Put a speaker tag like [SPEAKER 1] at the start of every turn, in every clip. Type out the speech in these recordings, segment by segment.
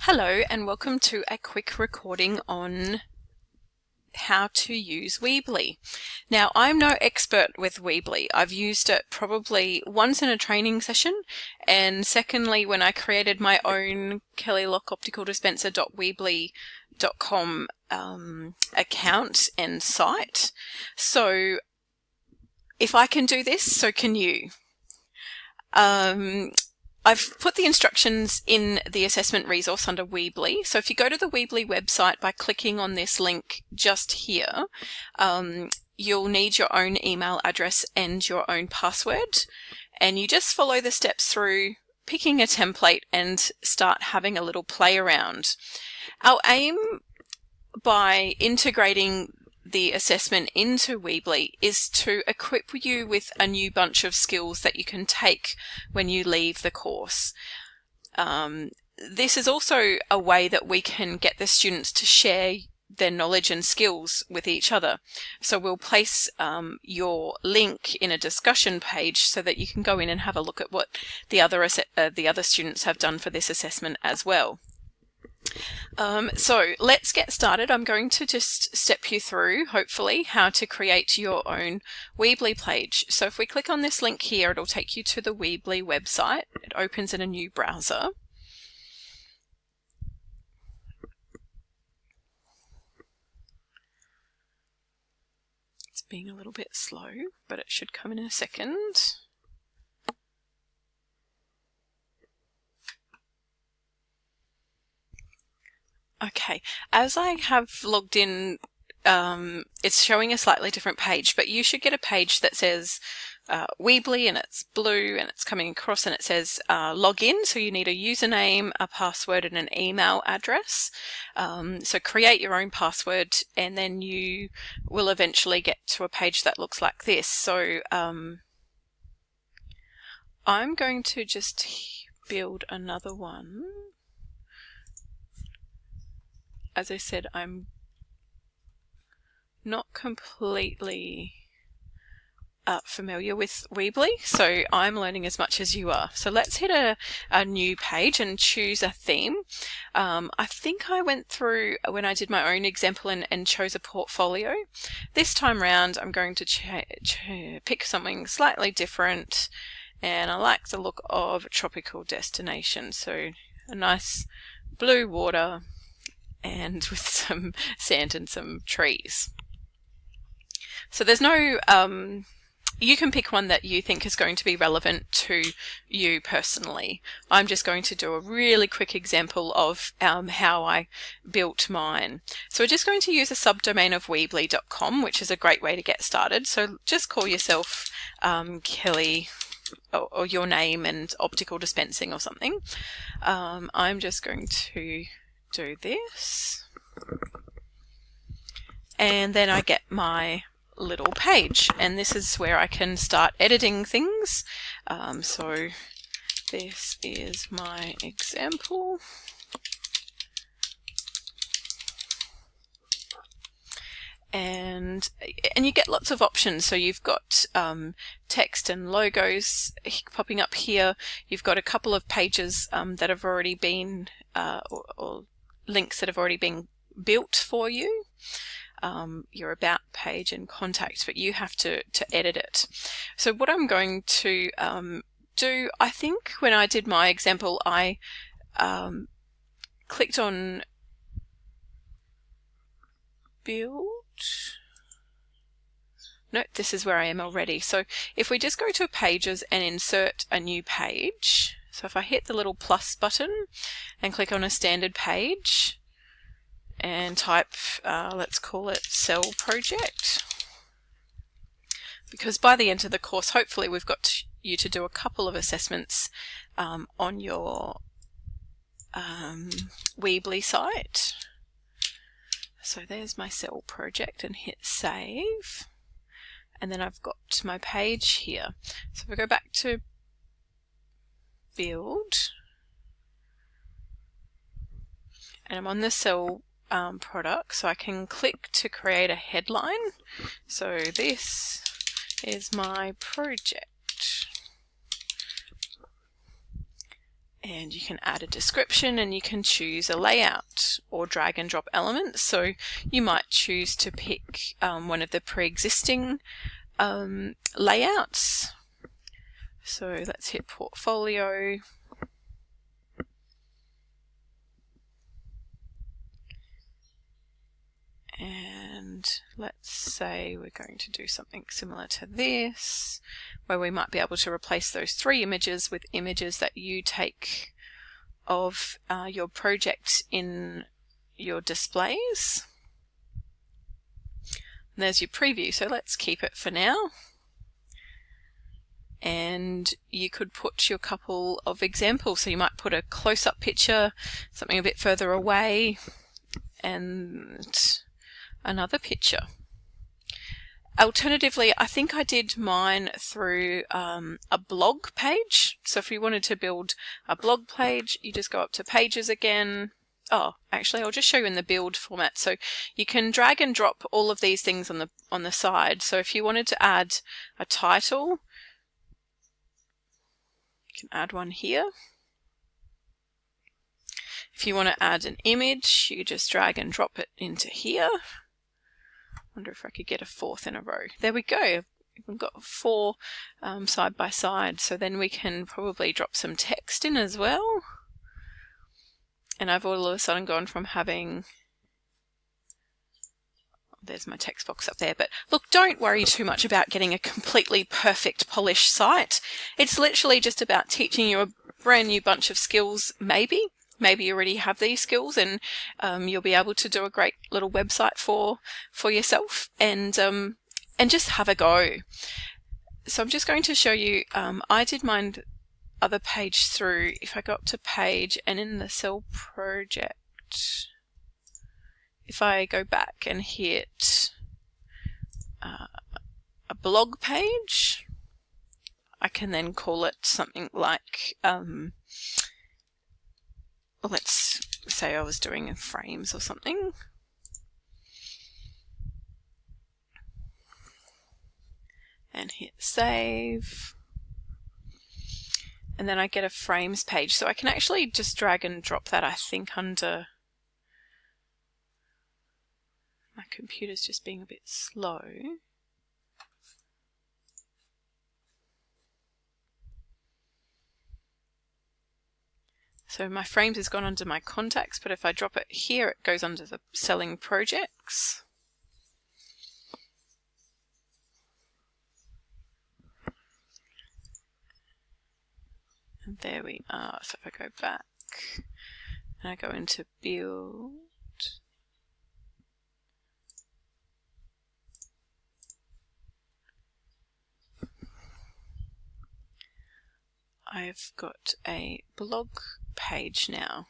[SPEAKER 1] Hello and welcome to a quick recording on how to use Weebly. Now, I'm no expert with Weebly. I've used it probably once in a training session, and secondly when I created my own kellylockopticaldispenser.weebly.com account and site. So if I can do this, so can you. I've put the instructions in the assessment resource under Weebly. So if you go to the Weebly website by clicking on this link just here, you'll need your own email address and your own password. And you just follow the steps through, picking a template and start having a little play around. Our aim by integrating the assessment into Weebly is to equip you with a new bunch of skills that you can take when you leave the course. This is also a way that we can get the students to share their knowledge and skills with each other. So we'll place your link in a discussion page so that you can go in and have a look at what the other students have done for this assessment as well. So let's get started. I'm going to just step you through, hopefully, how to create your own Weebly page. So if we click on this link here, it'll take you to the Weebly website. It opens in a new browser. It's being a little bit slow, but it should come in a second. Okay, as I have logged in, it's showing a slightly different page, but you should get a page that says Weebly and it's blue and it's coming across and it says login. So you need a username, a password and an email address. So create your own password and then you will eventually get to a page that looks like this. So I'm going to just build another one. As I said, I'm not completely familiar with Weebly, so I'm learning as much as you are. So let's hit a new page and choose a theme. I think I went through when I did my own example and chose a portfolio. This time round I'm going to pick something slightly different, and I like the look of a tropical destination. So a nice blue water and with some sand and some trees. So there's no, you can pick one that you think is going to be relevant to you personally. I'm just going to do a really quick example of how I built mine. So we're just going to use a subdomain of Weebly.com, which is a great way to get started. So just call yourself Kelly or your name and optical dispensing or something. I'm just going to do this, and then I get my little page, and this is where I can start editing things. So this is my example, and you get lots of options. So you've got text and logos popping up here. You've got a couple of pages that have already been or links that have already been built for you, your about page and contact, but you have to edit it. So what I'm going to do, I think when I did my example, I clicked on build. No, this is where I am already. So if we just go to pages and insert a new page, so if I hit the little plus button and click on a standard page and type, let's call it cell project, because by the end of the course, hopefully we've got you to do a couple of assessments on your Weebly site. So there's my cell project, and hit save. And then I've got my page here. So if we go back to build, and I'm on the cell product, so I can click to create a headline. So this is my project, And you can add a description, and you can choose a layout or drag and drop elements. So you might choose to pick one of the pre-existing layouts. So let's hit portfolio. And let's say we're going to do something similar to this, where we might be able to replace those 3 images with images that you take of your project in your displays. And there's your preview, so let's keep it for now. And you could put your couple of examples, so you might put a close-up picture, something a bit further away, and another picture. Alternatively, I think I did mine through a blog page. So if you wanted to build a blog page, you just go up to pages again. Oh, actually, I'll just show you in the build format. So you can drag and drop all of these things on the side. So if you wanted to add a title, you can add one here. If you want to add an image, you just drag and drop it into here. Wonder if I could get a 4th in a row. There we go. We've got 4 side by side. So then we can probably drop some text in as well. And I've all of a sudden gone from having, there's my text box up there, but look, don't worry too much about getting a completely perfect polished site. It's literally just about teaching you a brand new bunch of skills. Maybe you already have these skills, and you'll be able to do a great little website for yourself, and just have a go. So I'm just going to show you, I did mine other page through, if I go up to page and in the cell project, if I go back and hit a blog page, I can then call it something like, let's say I was doing frames or something. And hit save. And then I get a frames page. So I can actually just drag and drop that, I think, under... My computer's just being a bit slow. So my frames has gone under my contacts, but if I drop it here, it goes under the selling projects. And there we are. So if I go back and I go into build, I've got a blog page now.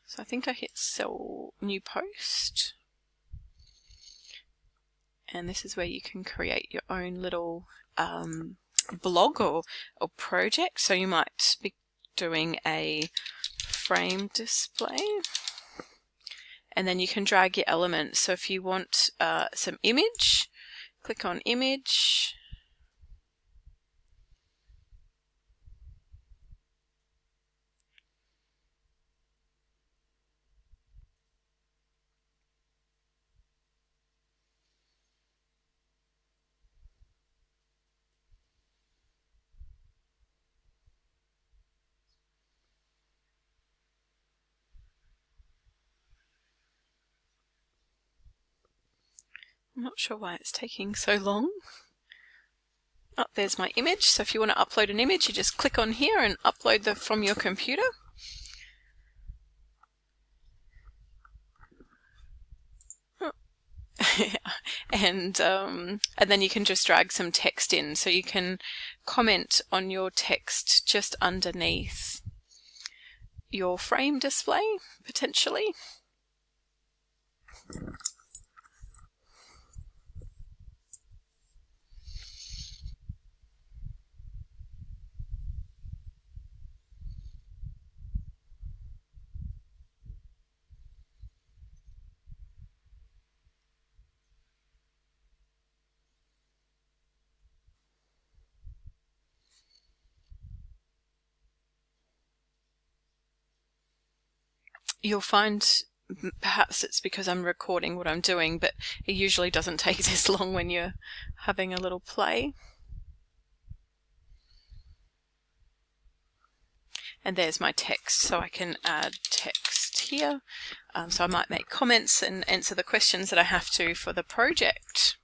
[SPEAKER 1] So I think I hit sell new post. And this is where you can create your own little blog or project. So you might be doing a frame display, and then you can drag your elements. So if you want some image, click on image. I'm not sure why it's taking so long. Oh, there's my image. So if you want to upload an image, you just click on here and upload from your computer. And then you can just drag some text in. So you can comment on your text just underneath your frame display, potentially. you'll find perhaps it's because I'm recording what I'm doing, but it usually doesn't take this long when you're having a little play. And there's my text, so I can add text here. So I might make comments and answer the questions that I have to for the project.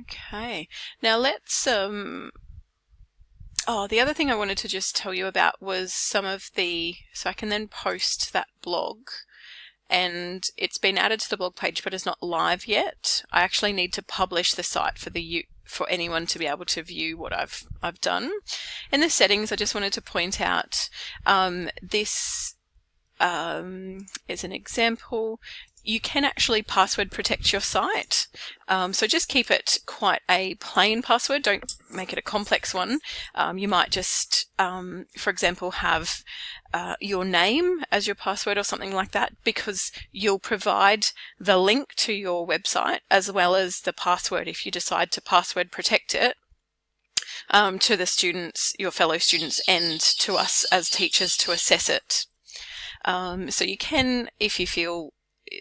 [SPEAKER 1] Okay, now let's the other thing I wanted to just tell you about was so I can then post that blog, and it's been added to the blog page but it's not live yet. I actually need to publish the site for anyone to be able to view what I've done. In the settings, I just wanted to point out this is an example. You can actually password protect your site. So just keep it quite a plain password. Don't make it a complex one. You might just, for example, have your name as your password or something like that, because you'll provide the link to your website as well as the password if you decide to password protect it to the students, your fellow students, and to us as teachers to assess it. So you can, if you feel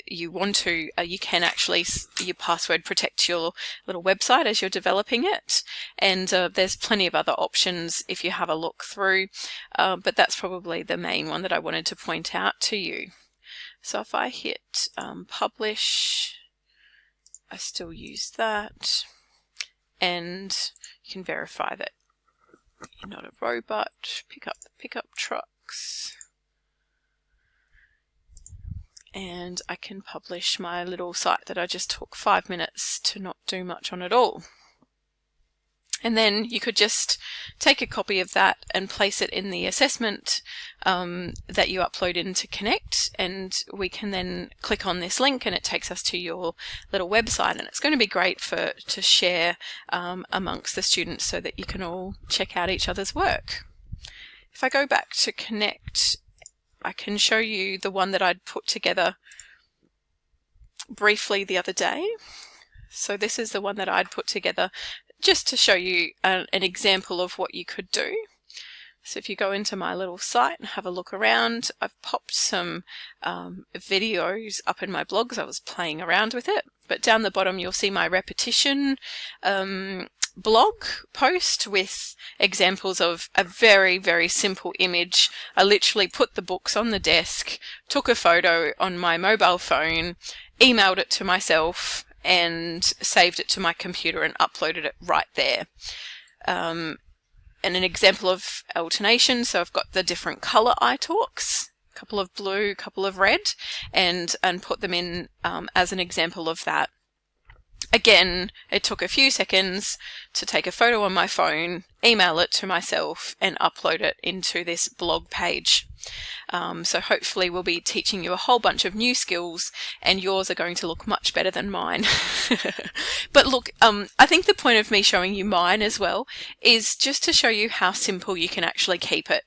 [SPEAKER 1] you want to, you can actually you password protect your little website as you're developing it, and there's plenty of other options if you have a look through, but that's probably the main one that I wanted to point out to you. So if I hit publish, I still use that, and you can verify that you're not a robot. Pick up the pickup trucks. And I can publish my little site that I just took 5 minutes to not do much on at all. And then you could just take a copy of that and place it in the assessment that you upload into Connect, and we can then click on this link and it takes us to your little website, and it's going to be great to share amongst the students so that you can all check out each other's work. If I go back to Connect, I can show you the one that I'd put together briefly the other day. So this is the one that I'd put together just to show you an example of what you could do. So if you go into my little site and have a look around, I've popped some videos up in my blogs. I was playing around with it, but down the bottom you'll see my repetition blog post with examples of a very, very simple image. I literally put the books on the desk, took a photo on my mobile phone, emailed it to myself, and saved it to my computer and uploaded it right there. And an example of alternation, so I've got the different color iTalks, a couple of blue, a couple of red, and put them in as an example of that. Again, it took a few seconds to take a photo on my phone, email it to myself, and upload it into this blog page. So hopefully we'll be teaching you a whole bunch of new skills, and yours are going to look much better than mine. But look, I think the point of me showing you mine as well is just to show you how simple you can actually keep it.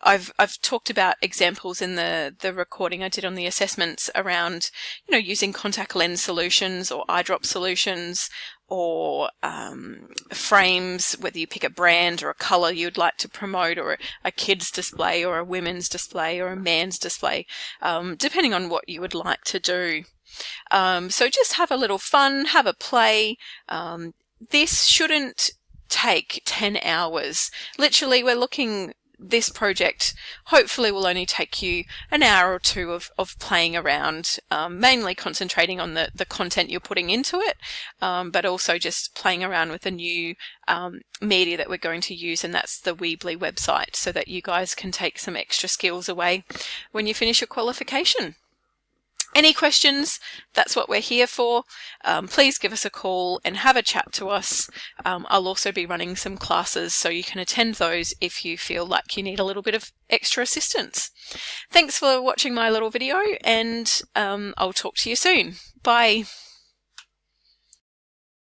[SPEAKER 1] I've talked about examples in the recording I did on the assessments around, using contact lens solutions or eye drop solutions, or frames, whether you pick a brand or a color you'd like to promote, or a kid's display or a women's display or a man's display, depending on what you would like to do. So just have a little fun, have a play. This shouldn't take 10 hours. Literally, this project hopefully will only take you an hour or two of playing around, mainly concentrating on the content you're putting into it, but also just playing around with a new media that we're going to use, and that's the Weebly website, so that you guys can take some extra skills away when you finish your qualification. Any questions? That's what we're here for. Please give us a call and have a chat to us. I'll also be running some classes, so you can attend those if you feel like you need a little bit of extra assistance. Thanks for watching my little video, and I'll talk to you soon. Bye.